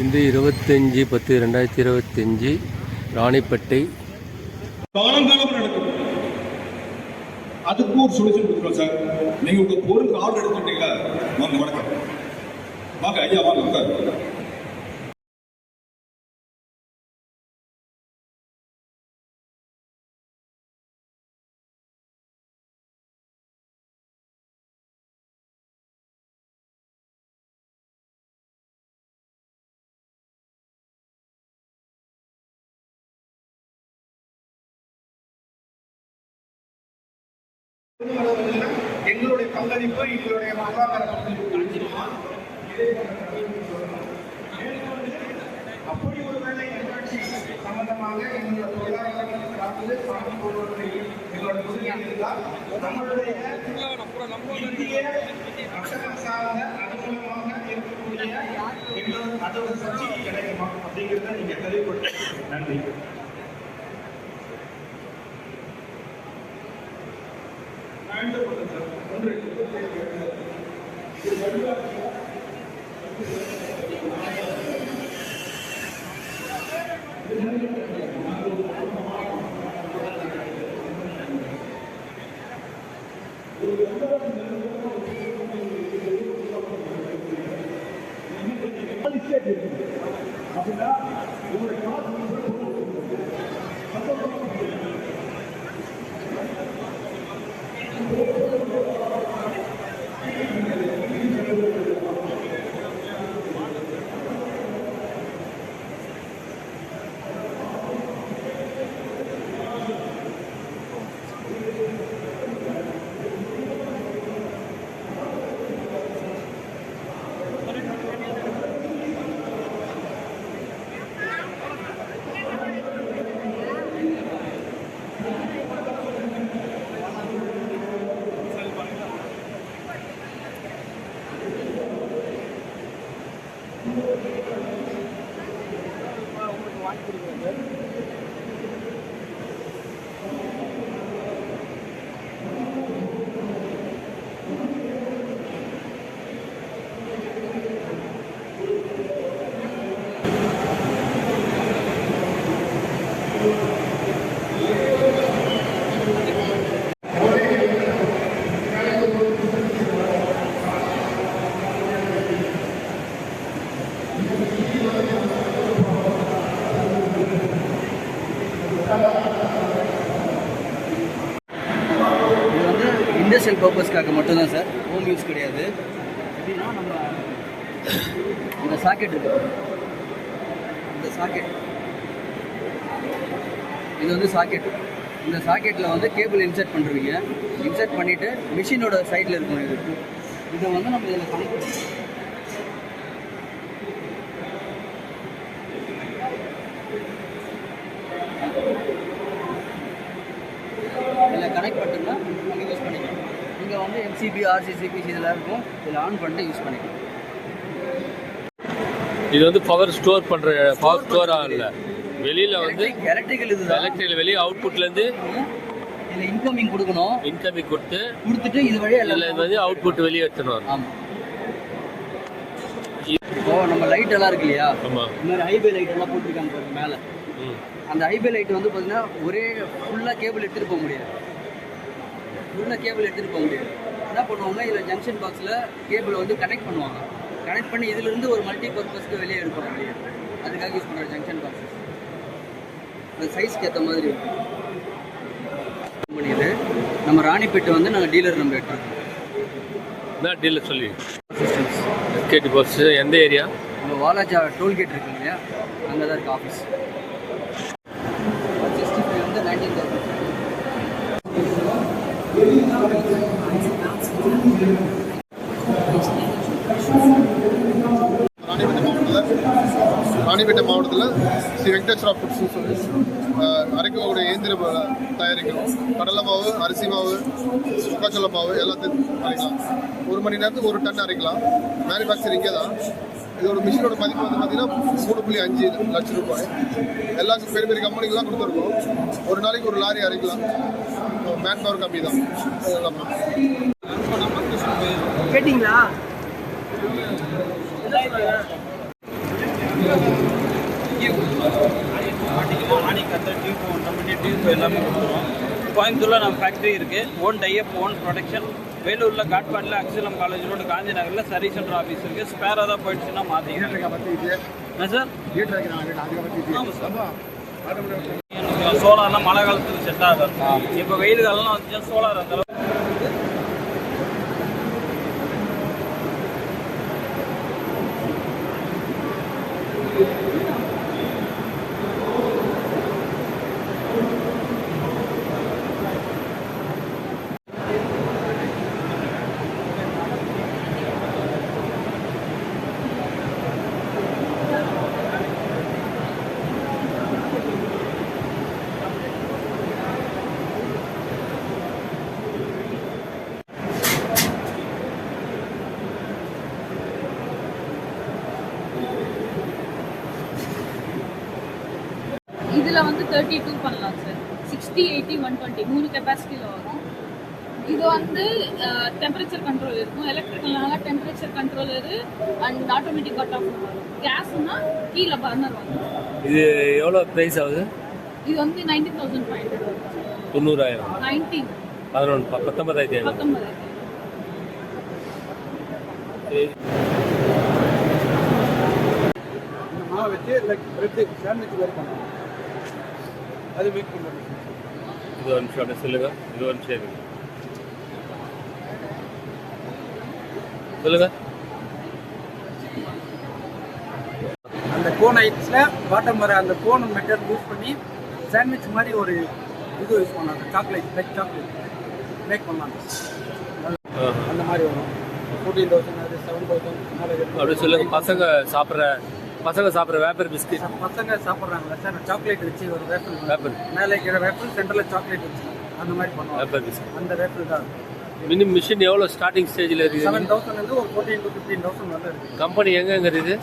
இந்த 25/10/2025 ராணிப்பேட்டை காலங்காலம் நடக்கும். அதுக்கு ஒரு சொல்யூஷன் கொடுக்குறோம் சார். நீங்க உங்க பொருள் ஆர்டர் எடுத்துட்டீங்களா? வாங்க, வணக்கம், வாங்க ஐயா, வாங்க உட்காரு. எங்களுடைய பங்களிப்பு, எங்களுடைய பொருளாதார அப்படி ஒருவேளை நிகழ்ச்சி சம்பந்தமாக எங்களுடைய பொருளாதாரம் சார்ந்து சார்ந்து கொள்வதை எங்களுடைய உறுதியாக இருந்தால் நம்மளுடைய இந்திய ரசகம் சார்ந்த அது மூலமாக இருக்கக்கூடிய எங்களோட அதோட சப்சிடி கிடைக்குமா அப்படிங்கிறத நீங்க தெளிவுபடுத்த. நன்றி. அப்படின்னா இண்டஸ்ட்ரியல் பர்பஸ்க்காக மட்டும்தான் சார், ஹோம் யூஸ் கிடையாது. எப்படின்னா நம்ம இந்த சாக்கெட் இருக்குது, இந்த சாக்கெட் இது வந்து சாக்கெட். இந்த சாக்கெட்டில் வந்து கேபிள் இன்சர்ட் பண்ணுறீங்க. இன்சர்ட் பண்ணிவிட்டு மிஷினோட சைடில் இருக்கும் இதை வந்து நம்ம இதில் கனெக்ட் பண்ணுவோம். இதில் கனெக்ட் பண்ணிட்டோம்னா நம்ம யூஸ் பண்ணிக்கலாம். நீங்கள் வந்து எம்சிபி, ஆர்சிசிபி இதெல்லாம் இருக்கும், இதில் ஆன் பண்ணிட்டு யூஸ் பண்ணிக்கலாம். இது வந்து பவர் ஸ்டோர் பண்ணுற பவர் ஸ்டோராக இல்லை, வெளியில் வந்து எலக்ட்ரிக்கல் இது எலக்ட்ரிக்கல் வெளியே அவுட்புட்லேருந்து இதில் இன்கமிங் கொடுக்கணும். இன்கமிங் கொடுத்துட்டு இது வழியாக இல்லை வந்து அவுட்புட் வெளியே எடுத்துணும். ஆமாம். இப்போ நம்ம லைட் எல்லாம் இருக்கு இல்லையா, ஆமாம், இந்த மாதிரி ஹைபே லைட் எல்லாம் போட்டிருக்காங்க பாருங்க மேலே. அந்த ஹைபே லைட் வந்து பார்த்தீங்கன்னா ஒரே ஃபுல்லாக கேபிள் எடுத்துகிட்டு போக முடியாது. என்ன பண்ணுவாங்க, இதில் ஜங்ஷன் பாக்ஸில் கேபிள் வந்து கனெக்ட் பண்ணுவாங்க. கனெக்ட் பண்ணி இதிலிருந்து ஒரு மல்டி பர்பஸ்க்கு வெளியே எடுப்பாங்க இல்லையா, அதுக்காக யூஸ் பண்ணுற ஜங்ஷன் பாக்ஸஸ். அந்த சைஸ்க்கு ஏற்ற மாதிரி பண்ணிது. நம்ம ராணிப்பேட்டை வந்து நாங்கள் டீலர் நம்ம எடுத்துருக்கோம். என்ன டீலர் சொல்லி சிஸ்டம்ஸ் எஸ்கேடி பஸ் எந்த ஏரியா? நம்ம வாலாஜா டோல்கேட் இருக்கு இல்லையா, அங்கே தான் இருக்குது ஆஃபீஸ். 65 வந்து 19,000. ராணிப்பேட்டை மாவட்டத்தில் ஸ்ரீ வெங்கடேஸ்வரா ஃபுட்ஸ்னு சொல்லி அரைக்கக்கூடிய இயந்திர தயாரிக்கிறோம். கடலை மாவு, அரிசி மாவு, மக்காச்சோள மாவு எல்லாத்தையும் அரைக்கலாம். 1 மணி நேரத்துக்கு 1 டன் அரைக்கலாம். மேனுஃபேக்சரிங் இங்கே தான். இதோட மிஷினோட மதிப்பு வந்து பார்த்தீங்கன்னா 3.5 லட்சம் ரூபாய். எல்லாருக்கும் பெரிய பெரிய கம்பெனிக்கெலாம் கொடுத்துருக்கோம். ஒரு நாளைக்கு 1 லாரி அரைக்கலாம். மேன் பவர் கம்மி தான். கேட்டிங்களா? ஆணி கத்த டியூப் கம்பெனி டியூப் எல்லாமே கொடுத்துருவோம். கோயம்புத்தூரில் நம்ம ஃபேக்ட்ரி இருக்குது. Own type own production. வேலூரில் காட்பாடில் அக்ஸலம் காலேஜ் ரோடு காந்தி நகரில் சர்வீஸ் சென்டர் ஆஃபீஸ் இருக்குது. ஸ்பேராக தான் போயிடுச்சுன்னா மாற்றிக்கலாம். என்ன சார்? ஆமாம் சார். எனக்கு சோலார்லாம் மழை காலத்துக்கு செட் ஆகாது. இப்போ வெயில் காலம்லாம் வந்துச்சுன்னா சோலார் அந்த அளவுக்கு இதில் வந்து 32 பண்ணலாம் சார். 60, 80, 120 3 கெப்பாசிட்டியில் வரும். இது வந்து டெம்பரேச்சர் கண்ட்ரோல் இருக்கும். எலக்ட்ரிக்கல்னால temperature controller and automatic cut off வரும். கேஸ்னா கீழே பர்னர் வரும். இது எவ்வளோ ப்ரைஸ் ஆகுது? இது வந்து 19,500 வரும். 90,000. 19,000. மாவு வச்சு லைக் பிரெட் சாண்ட்விச் மாதிரி பண்ணுவோம். அது மேக் பண்ணுவோம். இது ஒரு நிமிஷம் அப்படியே சொல்லுங்க. இது ஒரு நிமிஷம் இருக்கு. சொல்லுங்க. அந்த கோன் ஐட்ஸில் பாட்டம் வர அந்த கோன் மெட்டீரியல் யூஸ் பண்ணி சாண்ட்விச் மாதிரி ஒரு இது யூஸ் பண்ணலாம். சாக்லேட் லைக் சாக்லேட் மேக் பண்ணலாம். அந்த மாதிரி வரும். 14,000 அது 7,000 அப்படி சொல்லுங்க. பசங்க சாப்பிட்ற வேப்பர் பிஸ்கட். பசங்க சாப்பிட்றாங்களா சார்? சாக்லேட் வச்சு ஒரு வேப்பிள் மேலே இருக்கிற வேப்பிள் சென்டரில் சாக்லேட் வச்சு அந்த மாதிரி பண்ணுவோம். வேப்பர் பிஸ்கட் அந்த வேப்பிள் தான். மினிமம் மிஷின் எவ்வளோ ஸ்டார்டிங் ஸ்டேஜில் இருக்குது? 7,000 ஒரு 14,000 to 15,000 வரல இருக்குது. கம்பெனி எங்கே இருக்குது?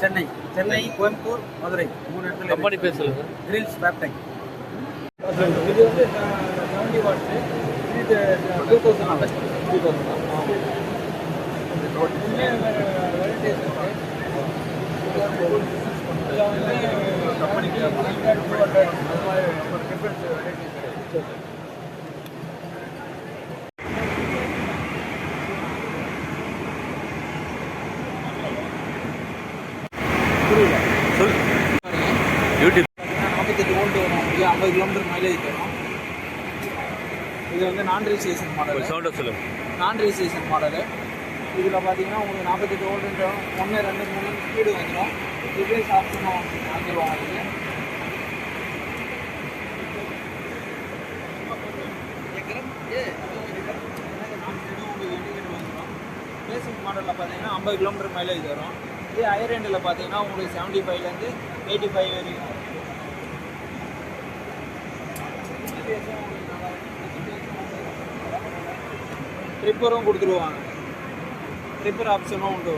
சென்னை, கோயம்புத்தூர், மதுரை 3 இடத்துல. கம்பெனி பேர் சொல்லுங்கள். கிரில்ஸ் ஃபேப்டெக். இது வந்து 70 வாட்ஸு. இது 2,000 ஆகும். 3,000 வெரைட்டிஸ் இருக்குது. இதில் வந்து கம்பெனிக்கு 100, 200 அந்த மாதிரி ஒரு டிஃப்ரெண்ட் வெரைட்டிஸ் இருக்குது. யூடியூப் 48 வோல்ட் வரும். இது 50 கிலோமீட்டர் மைலேஜ் தரும். இது வந்து நான் ரெஜிஸ்ட்ரேஷன் மாடல். சவுண்டாக சொல்லுங்கள். நான் ரெஜிஸ்ட்ரேஷன் மாடலு. இதில் பார்த்தீங்கன்னா உங்களுக்கு 48 வோல்ட்டு 1, 2, 3 ஸ்பீடு வந்துடும். ரிவேஸ் ஆப்ஷனும் வாங்கிடுவாங்க. பேசிக் மாடலில் பார்த்தீங்கன்னா 50 கிலோமீட்டர் மைலேஜ் வரும். இதே ஹையர் எண்டில் பார்த்தீங்கன்னா உங்களுக்கு 75லேருந்து 85 வரைக்கும். ட்ரிப்பரும் கொடுத்துருவாங்க. ட்ரிப்பர் ஆப்ஷனும் உண்டு.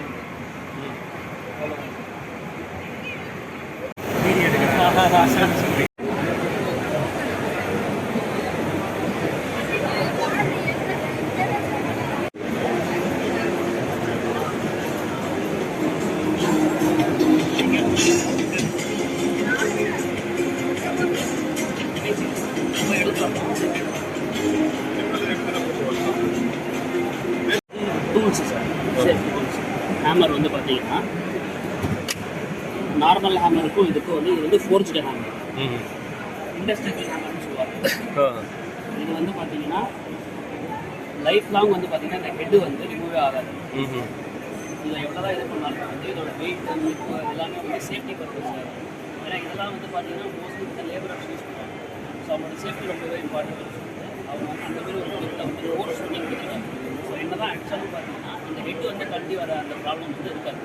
Tools sir. ஹேமர் வந்து பார்த்தீங்கன்னா நார்மல் ஹேமருக்கும் இதுக்கும் வந்து இது வந்து ஃபோர்ஜ்டு ஹேமர். இண்டஸ்ட்ரியல் ஹேமர்னு சொல்லுவாங்க. இது வந்து பார்த்தீங்கன்னா லைஃப் லாங் வந்து பார்த்தீங்கன்னா இந்த ஹெட்டு வந்து ரிமூவே ஆகாது. இதில் எவ்வளோதான் இது பண்ணாலும் வந்து இதோட வெயிட் எல்லாமே வந்து சேஃப்டி பர்பஸ். ஏன்னா இதெல்லாம் வந்து பார்த்தீங்கன்னா மோஸ்ட்லி இந்த லேபரர்ஸ் யூஸ் பண்ணுவாங்க. ஸோ அவங்களோட சேஃப்டி ரொம்பவே இம்பார்ட்டன்ட். அவங்க வந்து அந்த மாதிரி ஒரு கிட்ட வந்து ஃபோர்ஸ் பண்ணி கொடுத்துருக்காங்க. ஸோ என்ன தான் ஆக்சுவலாக பார்த்தீங்கன்னா இந்த ஹெட்டு வந்து கட்டி வர அந்த ப்ராப்ளம் வந்து இருக்காது.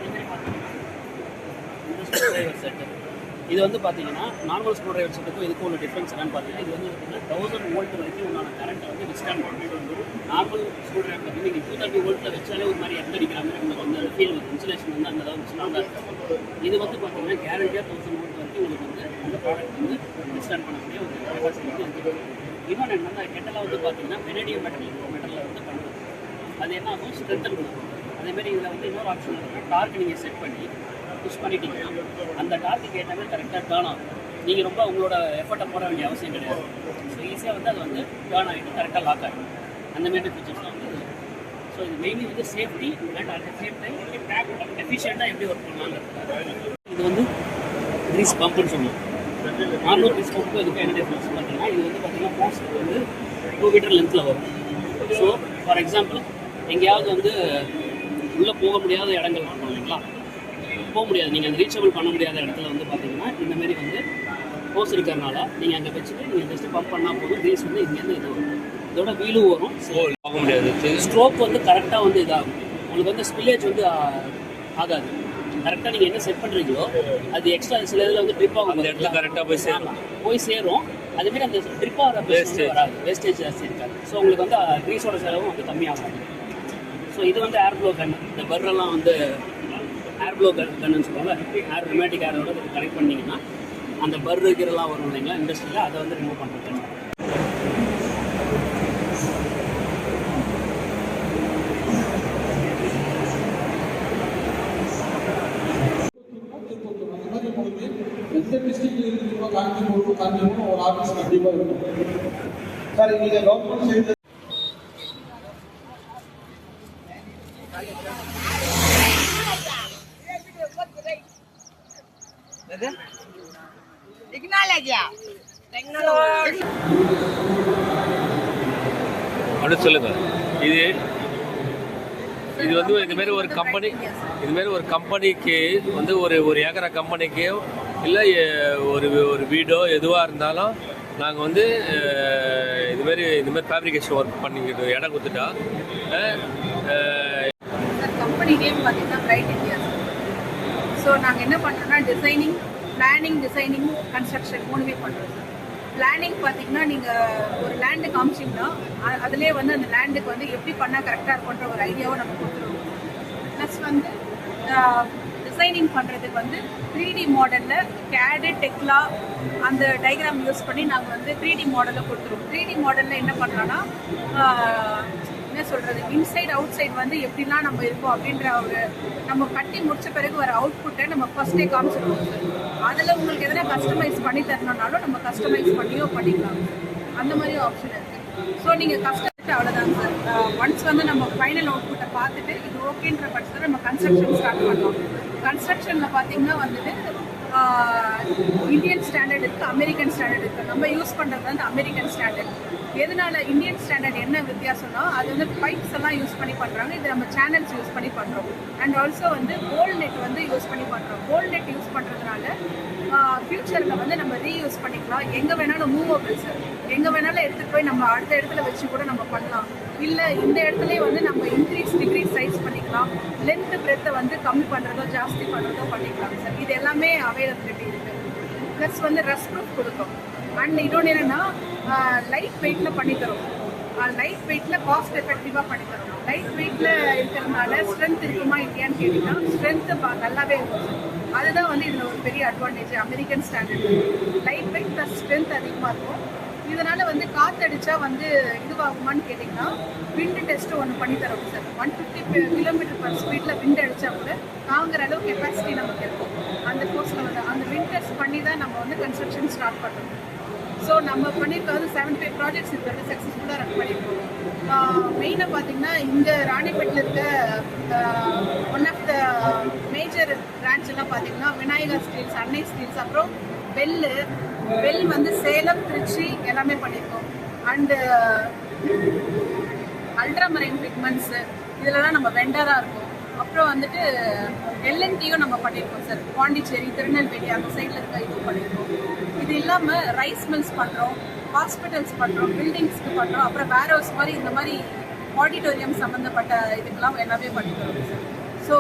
இதேமாதிரி பார்த்தீங்கன்னா இந்த ஸ்க்ரூ டிரைவர் செட்டு இது வந்து பார்த்தீங்கன்னா நார்மல் ஸ்க்ரூ டிரைவர் செட்டுக்கும் இதுக்கும் உள்ள டிஃப்ரென்ஸ் என்னன்னு பார்த்தீங்கன்னா இது வந்து பார்த்தீங்கன்னா 1000 வோல்ட் வரைக்கும் உண்டான கரண்ட்டை வந்து விஸ்டாண்ட் பண்ணிட்டு வந்து நார்மல் ஸ்க்ரூ டிரைவர் பார்த்தீங்கன்னா நீங்கள் 230 வோல்ட்டில் வச்சாலே ஒரு மாதிரி எத்தடிக்கிற மாதிரி உங்களுக்கு வந்து அந்த ஃபீல் வந்து இன்சுலேஷன் வந்து அந்த அளவுக்கு ஸ்ட்ராங்காக இருக்கும். இது வந்து பார்த்தீங்கன்னா கேரண்டியாக 1000 வோல்ட் வரைக்கும் உங்களுக்கு வந்து அந்த ப்ராடக்ட் வந்து விஸ்டாண்ட் பண்ணக்கூடிய ஒரு கெப்பாசிட்டி வந்து இன்னொன்று என்னன்னா கெட்டலாம் வந்து பார்த்தீங்கன்னா வெனடியம் மெட்டலில் வந்து பண்ணுறது அது என்ன ஆகும் ஸ்ட்ரென்த்தன் கொடுக்கும். அதேமாதிரி இதில் வந்து இன்னொரு ஆப்ஷன் இருக்குன்னா டார்க் நீங்கள் செட் பண்ணி புஷ் பண்ணிட்டீங்கன்னா அந்த டார்க்கு ஏற்ற மாதிரி கரெக்டாக டேர்ன் ஆகும். நீங்கள் ரொம்ப உங்களோட எஃபர்ட்டை போட வேண்டிய அவசியம் கிடையாது. ஸோ ஈஸியாக வந்து அது வந்து டேர்ன் ஆகிட்டு கரெக்டாக லாக் ஆகிடும். அந்த மாதிரி ஃபீச்சர்ஸ்லாம் வந்து ஸோ இது மெயின்லி வந்து safety and at the same time எஃபிஷியண்ட்டாக எப்படி ஒர்க் பண்ணலாங்கிறது. இது வந்து கிரீஸ் பம்புன்னு சொல்லுவோம். நார்மல் கிரீஸ் பம்புக்கு இதுக்கு என்ன டிஃப்ரென்ஸ் பார்த்தீங்கன்னா இது வந்து பார்த்தீங்கன்னா போஸ்ட் வந்து 2 மீட்டர் லென்த்தில் வரும். ஸோ ஃபார் எக்ஸாம்பிள் எங்கேயாவது வந்து உள்ளே போக முடியாத இடங்கள் இருக்கும் இல்லைங்களா, போக முடியாது, நீங்கள் அந்த ரீச்சபிள் பண்ண முடியாத இடத்துல வந்து பார்த்தீங்கன்னா இந்தமாரி வந்து ஹோஸ் இருக்கிறதுனால நீங்கள் அங்கே வச்சுட்டு நீங்கள் ஜஸ்ட்டு பம்ப் பண்ணால் போதும், கிரீஸ் வந்து இங்கேருந்து இது வரும். இதோட வீலும் வரும். போக முடியாது. ஸ்ட்ரோக் வந்து கரெக்டாக வந்து இதாகும். உங்களுக்கு வந்து ஸ்பில்லேஜ் வந்து ஆகாது. கரெக்டாக நீங்கள் என்ன செட் பண்ணுறீங்களோ அது எக்ஸ்ட்ரா சில இதில் வந்து ட்ரிப் ஆகும். அந்த இடத்துல கரெக்டாக போய் சேரும். அதுமாரி அந்த ட்ரிப் ஆகிற வேஸ்டேஜ் வராது, வேஸ்டேஜ் ஜாஸ்தி இருக்காது. ஸோ உங்களுக்கு வந்து கிரீஸோட செலவும் வந்து கம்மியாகும். ஸோ இது வந்து ஏர் ப்ளோ கன். இந்த பர்ரெல்லாம் வந்து ஏர் ப்ளோ கன்னு சொல்லுவாங்க. ஏர் ரிமேட்டிக் ஏரோட கனெக்ட் பண்ணிங்கன்னா அந்த பர் இருக்கிறலாம் வரும் இல்லைங்களா இண்டஸ்ட்ரியில், அதை வந்து ரிமூவ் பண்ணுறது. எந்த டிஸ்ட்ரிக்ட்ல இருக்கிறீங்களோ காஞ்சிபுரம் ஒரு ஆஃபீஸ் கண்டிப்பாக இருக்கும் சார். நீங்கள் கவர்மெண்ட் சைடு அப்படி சொல்லுங்க. இது வந்து இதுமாரி ஒரு கம்பெனிக்கு வந்து ஒரு ஏக்கரா கம்பெனிக்கு இல்லை ஒரு வீடோ எதுவாக இருந்தாலும் நாங்கள் வந்து இதுமாரி ஃபேப்ரிகேஷன் ஒர்க் பண்ணிக்கிட்டு இடம் கொடுத்துட்டா. கம்பெனி நேம் பார்த்தீங்கன்னா பிரைட் இந்தியா. ஸோ நாங்கள் என்ன பண்ணுறோம்னா டிசைனிங் கன்ஸ்ட்ரக்ஷன் 3மே பண்ணுறோம் சார். பிளானிங் பார்த்தீங்கன்னா நீங்கள் ஒரு லேண்டு காமிச்சிங்கன்னா அதிலே வந்து அந்த லேண்டுக்கு வந்து எப்படி பண்ணால் கரெக்டாக இருக்குன்ற ஒரு ஐடியாவை நம்ம கொடுத்துருவோம். ப்ளஸ் வந்து டிசைனிங் பண்ணுறதுக்கு வந்து 3D மாடலில் கேடு டெக்லா அந்த டயக்ராம் யூஸ் பண்ணி நாங்கள் வந்து 3D மாடலில் கொடுத்துருவோம். 3D மாடலில் என்ன பண்ணுறோன்னா என்ன சொல்கிறது, இன்சைட் அவுட் சைட் வந்து எப்படிலாம் நம்ம இருக்கோம் அப்படின்ற ஒரு நம்ம கட்டி முடிச்ச பிறகு வர அவுட்புட்டை நம்ம ஃபஸ்ட்டே காமிச்சிருக்கோம் சார். அதில் உங்களுக்கு எதனா கஸ்டமைஸ் பண்ணி தரணுன்னாலும் நம்ம கஸ்டமைஸ் பண்ணிக்கலாம். அந்த மாதிரி ஆப்ஷன் இருக்குது. ஸோ நீங்கள் கஸ்டமைஸ் அவ்வளோதாங்க சார். ஒன்ஸ் வந்து நம்ம ஃபைனல் அவுட்புட்டை பார்த்துட்டு இது ஓகேன்ற பட்சத்தில் நம்ம கன்ஸ்ட்ரக்ஷன் ஸ்டார்ட் பண்ணோம். கன்ஸ்ட்ரக்ஷனில் பார்த்தீங்கன்னா வந்துட்டு இந்தியன் ஸ்டாண்டர்ட் இருக்குது, அமெரிக்கன் ஸ்டாண்டர்ட் இருக்குது. நம்ம யூஸ் பண்ணுறது வந்து அமெரிக்கன் ஸ்டாண்டர்ட். எதனால இந்தியன் ஸ்டாண்டர்ட் என்ன வித்தியாசம்னா அது வந்து பைப்ஸ் எல்லாம் யூஸ் பண்ணி பண்ணுறாங்க. இது நம்ம சேனல்ஸ் யூஸ் பண்ணி பண்ணுறோம். அண்ட் ஆல்சோ வந்து போல் நெட் வந்து யூஸ் பண்ணி பண்ணுறோம். போல் நெட் யூஸ் பண்ணுறதுனால ஃப்யூச்சரில் வந்து நம்ம ரீயூஸ் பண்ணிக்கலாம். எங்கே வேணாலும் மூவபிள் சார், எங்கே வேணாலும் எடுத்துகிட்டு போய் நம்ம அடுத்த இடத்துல வச்சு கூட நம்ம பண்ணலாம். இல்லை இந்த இடத்துலேயே வந்து நம்ம டிக்ரீஸ் சைஸ் பண்ணிக்கலாம். லென்த் பிரெத்தை வந்து கம்மி பண்ணுறதோ ஜாஸ்தி பண்ணுறதோ பண்ணிக்கலாம் சார். இது எல்லாமே அவைலபிலிட்டி இருக்குது. ப்ளஸ் வந்து ரஸ்ட் ப்ரூஃப் கொடுக்கும். அண்ட் இன்னொன்று என்னென்னா லைட் வெயிட்டில் பண்ணித்தரோம். லைட் வெயிட்டில் காஸ்ட் எஃபெக்டிவாக பண்ணித்தரோம். லைட் வெயிட்டில் இருக்கிறதுனால ஸ்ட்ரென்த் இருக்குமா இல்லையான்னு கேட்டிங்கன்னா ஸ்ட்ரென்த்து நல்லாவே இருக்கும். அதுதான் வந்து இதில் ஒரு பெரிய advantage. American standard light weight plus strength அதிகமாக இருக்கும். இதனால் வந்து காற்றடிச்சா வந்து இதுவாகுமான்னு கேட்டிங்கன்னா விண்டு டெஸ்ட்டு ஒன்று பண்ணித்தரோம் சார். 150 km/s விண்டு அடித்தா கூட தாங்குற அளவு கெப்பாசிட்டி நமக்கு இருக்கும். அந்த கோர்ஸில் வந்து அந்த விண்ட் டெஸ்ட் பண்ணி தான் நம்ம வந்து கன்ஸ்ட்ரக்ஷன் ஸ்டார்ட் பண்ணுறோம். ஸோ நம்ம பண்ணியிருக்கிறது 75 ப்ராஜெக்ட்ஸ் இப்போ வந்து சக்ஸஸ்ஃபுல்லாக ரன் பண்ணியிருக்கோம். மெயினாக பார்த்தீங்கன்னா இங்கே ராணிப்பேட்டில் இருக்க one of the major branch எல்லாம் பார்த்தீங்கன்னா விநாயகர் ஸ்டீல்ஸ், அன்னை ஸ்டீல்ஸ், அப்புறம் வெல் வந்து சேலம், திருச்சி எல்லாமே பண்ணியிருக்கோம். அண்டு அல்ட்ராமரைன் பிக்மெண்ட்ஸு இதிலலாம் நம்ம வெண்டராக இருக்கும். அப்புறம் வந்துட்டு எல்என்டியும் நம்ம பண்ணியிருக்கோம் சார். பாண்டிச்சேரி, திருநெல்வேலி அந்த சைடில் இருக்க இதுவும் பண்ணியிருக்கோம். இது இல்லாமல் ரைஸ் மில்ஸ் பண்ணுறோம், ஹாஸ்பிட்டல்ஸ் பண்ணுறோம், பில்டிங்ஸ்க்கு பண்ணுறோம். அப்புறம் வேர் ஹவுஸ் மாதிரி இந்த மாதிரி ஆடிட்டோரியம் சம்மந்தப்பட்ட இதுக்கெல்லாம் எல்லாமே பண்ணிக்கிறோம் சார். ஸோ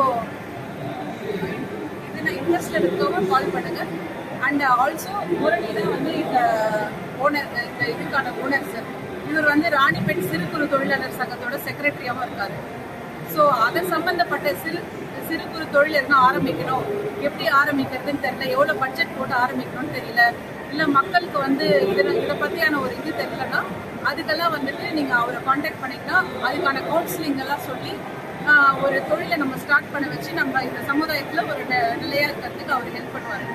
இது இன்ட்ரெஸ்ட் இருக்கவங்க கால் பண்ணுங்கள். அண்ட் ஆல்சோ முரளி தான் வந்து இந்த இதுக்கான ஓனர் சார். இவர் வந்து ராணிப்பேட் சிறு குறு தொழிலாளர் சங்கத்தோட செக்ரட்டரியாகவும் இருக்கார். ஸோ அதை சம்மந்தப்பட்ட சிறு குறு தொழில் எதுனா ஆரம்பிக்கணும், எப்படி ஆரம்பிக்கிறதுன்னு தெரியல, எவ்வளோ பட்ஜெட் போட்டு ஆரம்பிக்கணும்னு தெரியல, இல்லை மக்களுக்கு வந்து இதை பற்றியான ஒரு இது தெரியலன்னா அதுக்கெல்லாம் வந்துட்டு நீங்கள் அவரை காண்டாக்ட் பண்ணிங்கன்னா அதுக்கான கவுன்சிலிங் எல்லாம் சொல்லி ஒரு தொழிலை நம்ம ஸ்டார்ட் பண்ண வச்சு நம்ம இந்த சமுதாயத்தில் ஒரு நிலையாக இருக்கிறதுக்கு அவர் ஹெல்ப் பண்ணுவார்.